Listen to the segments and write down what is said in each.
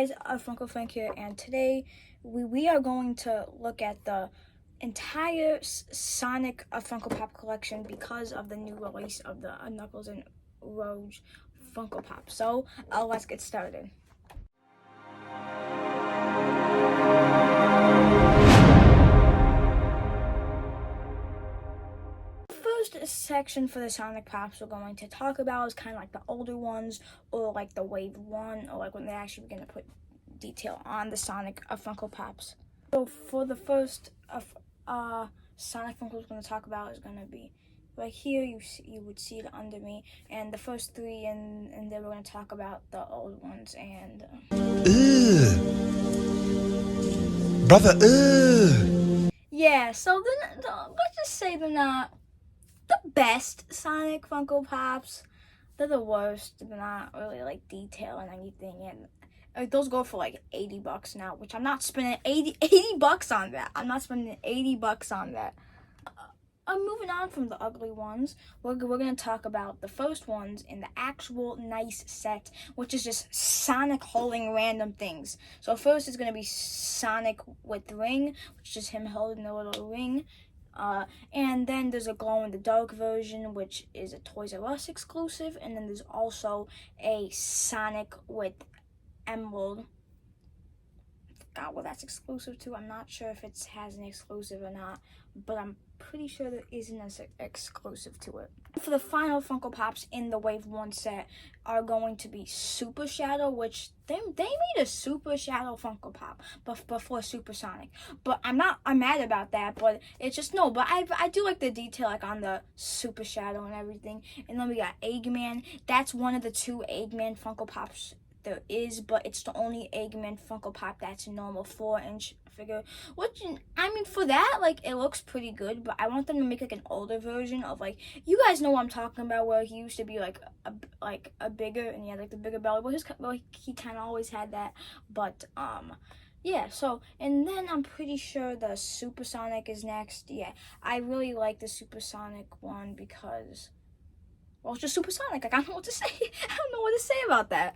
guys, Funko Frank here, and today we are going to look at the entire Sonic Funko Pop collection because of the new release of the Knuckles and Rogue Funko Pop. So let's get started. First section for the Sonic Pops we're going to talk about is kind of like the older ones, or like the Wave 1, or like when they actually begin to put detail on the Sonic Funko Pops. So for the first Sonic Funko we're going to talk about is going to be right here. You would see it under me, and the first three, and then we're going to talk about the old ones. And brother, yeah, so let's just say they're not the best Sonic Funko Pops. They're the worst. They're not really like detail and anything, and those go for like $80 now, which I'm not spending 80 bucks on that. I'm not spending 80 bucks on that. Moving on from the ugly ones, we're going to talk about the first ones in the actual nice set, which is just Sonic holding random things. So first is going to be Sonic with the ring, which is him holding the little ring. And then there's a glow-in-the-dark version, which is a Toys R Us exclusive. And then there's also a Sonic with Emerald. I forgot what that's exclusive to. I'm not sure if it has an exclusive or not, but I'm pretty sure there isn't an exclusive to it. For the final Funko Pops in the Wave 1 set are going to be Super Shadow, which they made a Super Shadow Funko Pop before Super Sonic. But I'm mad about that, but it's just, no, but I do like the detail like on the Super Shadow and everything. And then we got Eggman. That's one of the two Eggman Funko Pops there is, but it's the only Eggman Funko Pop that's a normal 4-inch figure, which, I mean, for that, like, it looks pretty good, but I want them to make like an older version of, like, you guys know what I'm talking about, where he used to be like a bigger, and he had like the bigger belly. Well, he kind of always had that, but yeah. So, and then I'm pretty sure the Supersonic is next. Yeah, I really like the Supersonic one because, well, it's just Supersonic. Like, I don't know what to say. I don't know what to say about that.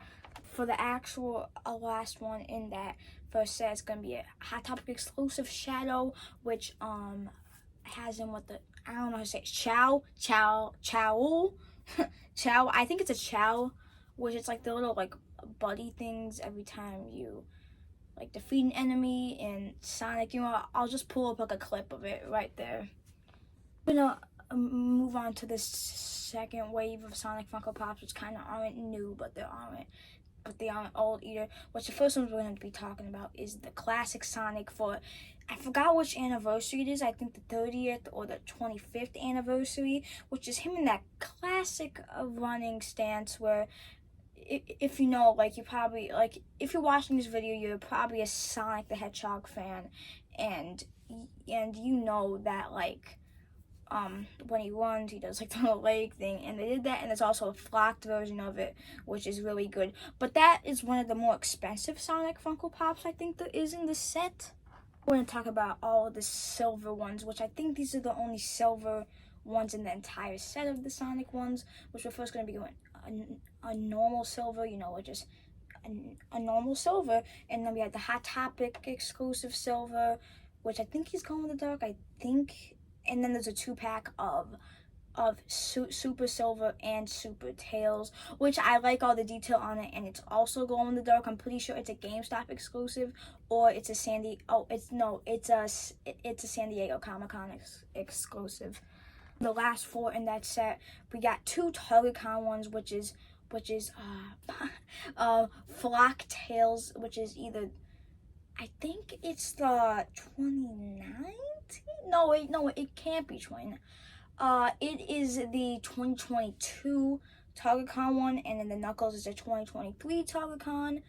For the actual last one in that first set, it's gonna be a Hot Topic exclusive Shadow, which has him with the, I don't know how to say it, Chow. Chow. I think it's a Chow, which it's like the little like buddy things every time you like defeat an enemy in Sonic. You know, I'll just pull up like a clip of it right there. I'm gonna move on to this second wave of Sonic Funko Pops, which kind of aren't new, but they aren't old either. Which the first one we're going to be talking about is the classic Sonic for, I forgot which anniversary it is. I think the 30th or the 25th anniversary, which is him in that classic running stance where, if you know, like, you probably, like, if you're watching this video, you're probably a Sonic the Hedgehog fan, and you know that, like, when he runs, he does like the little leg thing, and they did that, and there's also a flocked version of it, which is really good. But that is one of the more expensive Sonic Funko Pops I think there is in the set. We're going to talk about all of the silver ones, which I think these are the only silver ones in the entire set of the Sonic ones, which we're first going to be doing a normal silver, you know, which is a normal silver, and then we have the Hot Topic exclusive silver, which I think he's going with the dark, I think. And then there's a 2-pack of Super Silver and Super Tails, which I like all the detail on it, and it's also glow in the dark. I'm pretty sure it's a GameStop exclusive, or it's a San Diego Comic-Con exclusive. The last 4 in that set, we got 2 Target Con ones, which is Flock Tails, which is either, I think it's the 29th. No, it can't be 29. It is the 2022 Target Con one, and then the Knuckles is the 2023 Target Con.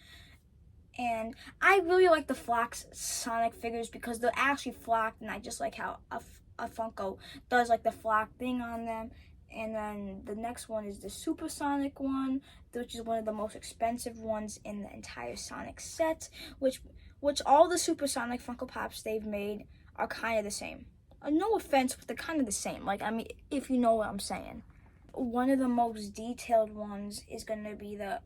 And I really like the Flock's Sonic figures because they're actually flocked, and I just like how a Funko does like the flock thing on them. And then the next one is the Supersonic one, which is one of the most expensive ones in the entire Sonic set, which all the Supersonic Funko Pops they've made are kind of the same. No offense, but they're kind of the same. Like, I mean, if you know what I'm saying. One of the most detailed ones is going to be the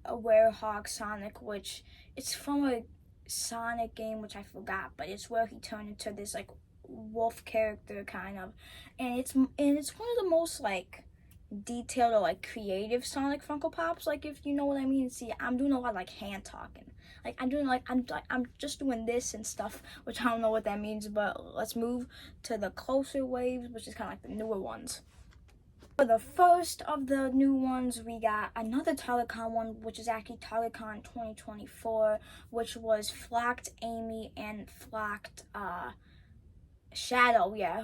a Werehog Sonic, which it's from a Sonic game which I forgot, but it's where he turned into this like wolf character kind of, and it's one of the most like detailed or like creative Sonic Funko Pops, like if you know what I mean. See, I'm doing a lot of like hand talking, like I'm just doing this and stuff, which I don't know what that means, but let's move to the closer waves, which is kind of like the newer ones. For the first of the new ones, we got another TargetCon one, which is actually TargetCon 2024, which was Flocked Amy and Flocked Shadow. Yeah,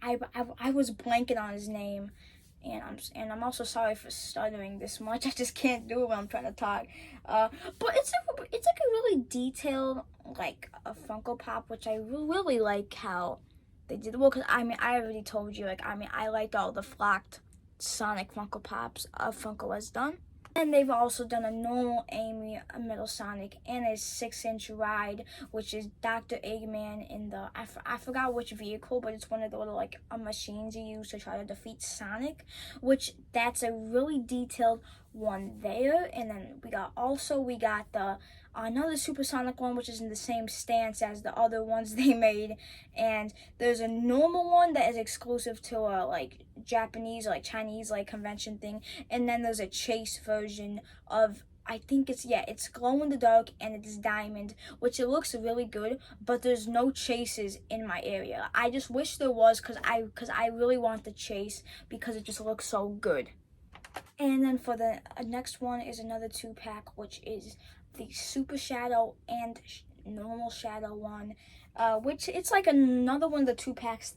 I was blanking on his name, and I'm also sorry for stuttering this much. I just can't do it when I'm trying to talk. But it's like a really detailed like a Funko Pop, which I really like how they did. Well, cause I mean I already told you, like I liked all the Flocked Sonic Funko Pops Funko has done. And they've also done a normal Amy, a Metal Sonic, and a 6-inch ride, which is Dr. Eggman in the, I forgot which vehicle, but it's one of the little like machines you use to try to defeat Sonic, which that's a really detailed one there. And then we got the another Supersonic one, which is in the same stance as the other ones they made, and there's a normal one that is exclusive to a like Japanese or like Chinese like convention thing, and then there's a chase version of, I think it's glow in the dark and it's diamond, which it looks really good, but there's no chases in my area. I just wish there was, cause I really want the chase because it just looks so good. And then for the next one is another 2-pack, which is the Super Shadow and normal Shadow one, which it's like another one of the 2-packs.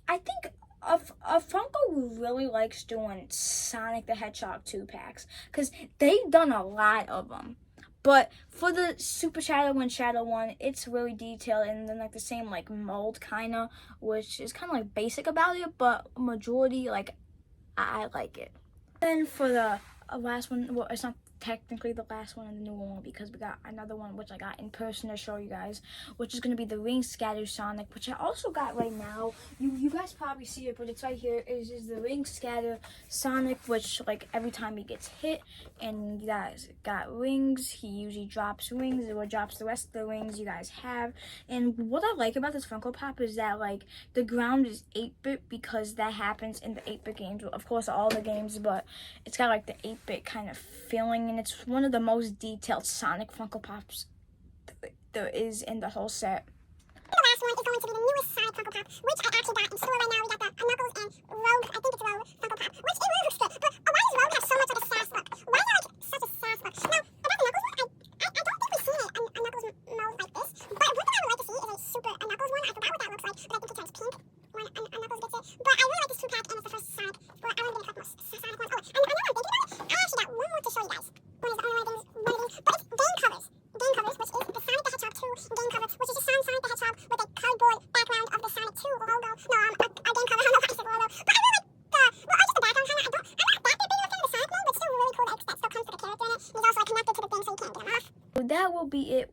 I think Funko really likes doing Sonic the Hedgehog 2-packs because they've done a lot of them. But for the Super Shadow and Shadow one, it's really detailed and then like the same like mold kind of, which is kind of like basic about it, but majority like I like it. Then for the last one, well, it's not technically the last one and the new one because we got another one which I got in person to show you guys, which is going to be the Ring Scatter Sonic, which I also got right now. You guys probably see it, but it's right here. Is the Ring Scatter Sonic, which like every time he gets hit and you guys got rings, he usually drops rings or drops the rest of the rings you guys have. And what I like about this Funko Pop is that like the ground is 8-bit because that happens in the 8-bit games, of course all the games, but it's got like the 8-bit kind of feeling, and it's one of the most detailed Sonic Funko Pops there is in the whole set. The last one is going to be the newest Sonic Funko Pop, which I actually got in store right now. We got the Knuckles and Rogue, I think it's Rogue Funko Pop, which it really looks good. But why does Rogue have so much of a sass look? Why is there like such a sass look? Now, about the Knuckles one, I don't think we've seen a Knuckles mold like this. But one thing I would like to see is a super Knuckles one. I forgot what that looks like, but I think it turns pink when a Knuckles gets it. But I really like this 2-pack, and it's the first Sonic. Well, I want to get a couple more Sonic ones. Oh, and I know I'm thinking about it. I actually got one more to show you guys. One is the only one of these, but it's game covers. Game covers, which is the Sonic the Hedgehog 2 game cover, which is just Sonic the Hedgehog with a cardboard background of the Sonic 2 logo. No, a game cover, I don't know why I said logo. But I really like just the background kind of. I'm not that big looking in the Sonic mode, but still really cool that still comes with a character in it. And he's also like connected to the thing so you can't get him off. So that will be it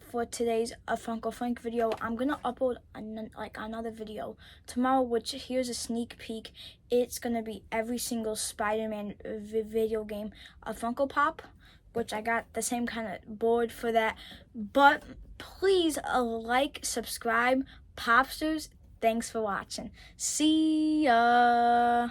for today's Funko Frank video. I'm gonna upload another video tomorrow, which here's a sneak peek. It's gonna be every single Spider-Man video game a Funko Pop, which I got the same kind of board for that. But please like, subscribe, Popsters. Thanks for watching. See ya.